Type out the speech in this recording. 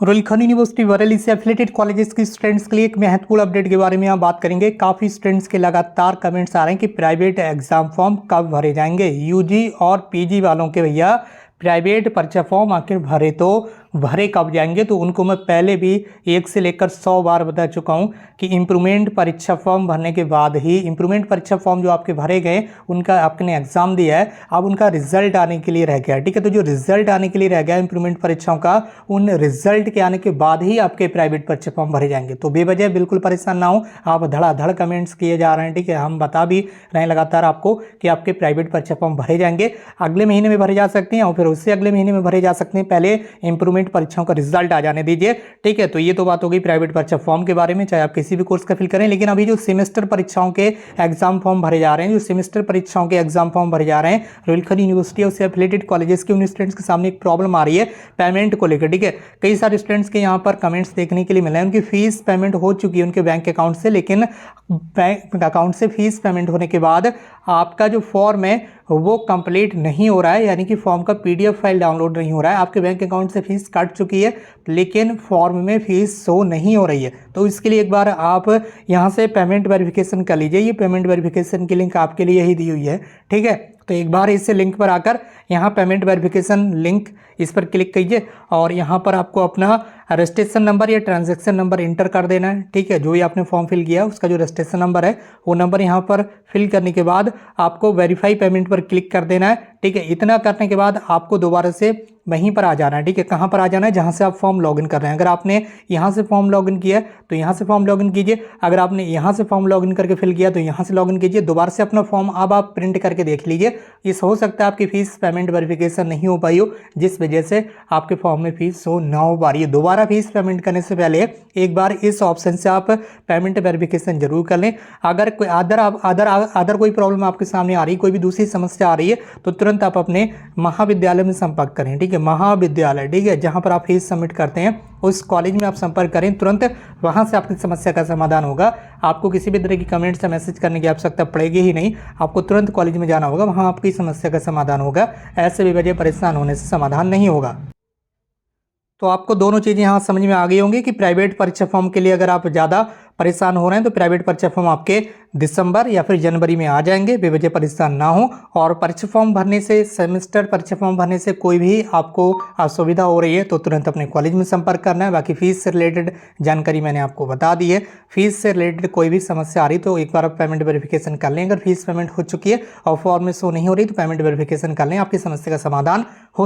रुलखन university Bareilly से affiliated colleges के students के लिए एक महत्वपूर्ण अपडेट के बारे में यहाँ बात करेंगे। काफ़ी स्टूडेंट्स के लगातार कमेंट्स आ रहे हैं कि प्राइवेट एग्जाम फॉर्म कब भरे जाएंगे। यूजी और पीजी वालों के भैया प्राइवेट परीक्षा फॉर्म आखिर भरे तो भरे कब जाएंगे। तो उनको मैं पहले भी 1 से लेकर 100 बार बता चुका हूं कि इम्प्रूवमेंट परीक्षा फॉर्म भरने के बाद ही इम्प्रूवमेंट परीक्षा फॉर्म जो आपके भरे गए उनका आपने एग्जाम दिया है, अब उनका रिजल्ट आने के लिए रह गया। ठीक है, तो जो रिजल्ट आने के लिए रह गया इम्प्रूवमेंट परीक्षाओं का, उन रिजल्ट के आने के बाद ही आपके प्राइवेट परीक्षा फॉर्म भरे जाएंगे। तो बेवजह बिल्कुल परेशान ना हो, आप धड़ाधड़ कमेंट्स किए जा रहे हैं। ठीक है, हम बता भी रहे हैं लगातार आपको कि आपके प्राइवेट परीक्षा फॉर्म भरे जाएंगे, अगले महीने में भरे जा सकते हैं और फिर उससे अगले महीने में भरे जा सकते हैं। पहले इम्प्रूवमेंट परीक्षाओं का रिजल्ट आ जाने दीजिए। ठीक है, तो ये तो बात हो गई प्राइवेट परीक्षा फॉर्म के बारे में, चाहे आप किसी भी कोर्स का फिल करें। लेकिन अभी जो सेमेस्टर परीक्षाओं के एग्जाम फॉर्म भरे जा रहे हैं, जो सेमेस्टर परीक्षाओं के एग्जाम फॉर्म भरे जा रहे हैं रुलखन यूनिवर्सिटी और उससे एफिलेटेड कॉलेजेस के, उन स्टूडेंट्स के सामने एक प्रॉब्लम आ रही है पेमेंट को लेकर। ठीक है, कई सारे स्टूडेंट्स के यहाँ पर कमेंट्स देखने के लिए मिले हैं, उनकी फीस पेमेंट हो चुकी है उनके बैंक अकाउंट से, लेकिन बैंक अकाउंट से फीस पेमेंट होने के बाद आपका जो फॉर्म है वो कंप्लीट नहीं हो रहा है, यानी कि फॉर्म का पीडीएफ फाइल डाउनलोड नहीं हो रहा है। आपके बैंक अकाउंट से फीस कट चुकी है लेकिन फॉर्म में फीस शो नहीं हो रही है। तो इसके लिए एक बार आप यहाँ से पेमेंट वेरिफिकेशन कर लीजिए। ये पेमेंट वेरिफिकेशन की लिंक आपके लिए ही दी हुई है। ठीक है, तो एक बार इस लिंक पर आकर यहाँ पेमेंट वेरिफिकेशन लिंक इस पर क्लिक कीजिए और यहाँ पर आपको अपना रजिस्ट्रेशन नंबर या ट्रांजैक्शन नंबर इंटर कर देना है। ठीक है, जो ही आपने फॉर्म फिल किया उसका जो रजिस्ट्रेशन नंबर है वो नंबर यहाँ पर फिल करने के बाद आपको वेरीफाई पेमेंट पर क्लिक कर देना है। ठीक है, इतना करने के बाद आपको दोबारा से वहीं पर आ जाना है। ठीक है, कहाँ पर आ जाना है, जहाँ से आप फॉर्म लॉगिन कर रहे हैं। अगर आपने यहाँ से फॉर्म लॉगिन किया तो यहाँ से फॉर्म लॉगिन कीजिए, अगर आपने यहाँ से फॉर्म लॉगिन करके फिल किया तो यहाँ से लॉगिन कीजिए। दोबारा से अपना फॉर्म अब आप प्रिंट करके देख लीजिए। इस हो सकता है आपकी फीस पेमेंट वेरिफिकेशन नहीं हो पाई हो, जिस वजह से आपके फॉर्म में फीस शो ना हो पा रही है। दोबारा फीस पेमेंट करने से पहले एक बार इस ऑप्शन से आप पेमेंट वेरिफिकेशन जरूर कर लें। अगर कोई अदर कोई प्रॉब्लम आपके सामने आ रही है, कोई भी दूसरी समस्या आ रही है, तो तुरंत आप अपने महाविद्यालय में संपर्क करें। ठीक है, महाविद्यालय, ठीक है, जहां पर आप फीस सबमिट करते हैं उस कॉलेज में आप संपर्क करें, तुरंत वहां से आपकी समस्या का समाधान होगा। आपको किसी भी तरह की कमेंट्स या मैसेज करने की आवश्यकता पड़ेगी ही नहीं, आपको तुरंत कॉलेज में जाना होगा, वहां आपकी समस्या का समाधान होगा। ऐसे बेवजह परेशान होने से समाधान नहीं होगा। तो आपको दोनों चीज़ें यहाँ समझ में आ गई होंगी कि प्राइवेट परीक्षा फॉर्म के लिए अगर आप ज़्यादा परेशान हो रहे हैं तो प्राइवेट परीक्षा फॉर्म आपके दिसंबर या फिर जनवरी में आ जाएंगे, बेवजह परेशान ना हो। और परीक्षा फॉर्म भरने से, सेमेस्टर परीक्षा फॉर्म भरने से कोई भी आपको असुविधा हो रही है तो तुरंत अपने कॉलेज में संपर्क करना है। बाकी फीस से रिलेटेड जानकारी मैंने आपको बता दी है। फीस से रिलेटेड कोई भी समस्या आ रही तो एक बार आप पेमेंट वेरिफिकेशन कर लें। अगर फीस पेमेंट हो चुकी है और फॉर्म में शो नहीं हो रही तो पेमेंट वेरिफिकेशन कर लें, आपकी समस्या का समाधान हो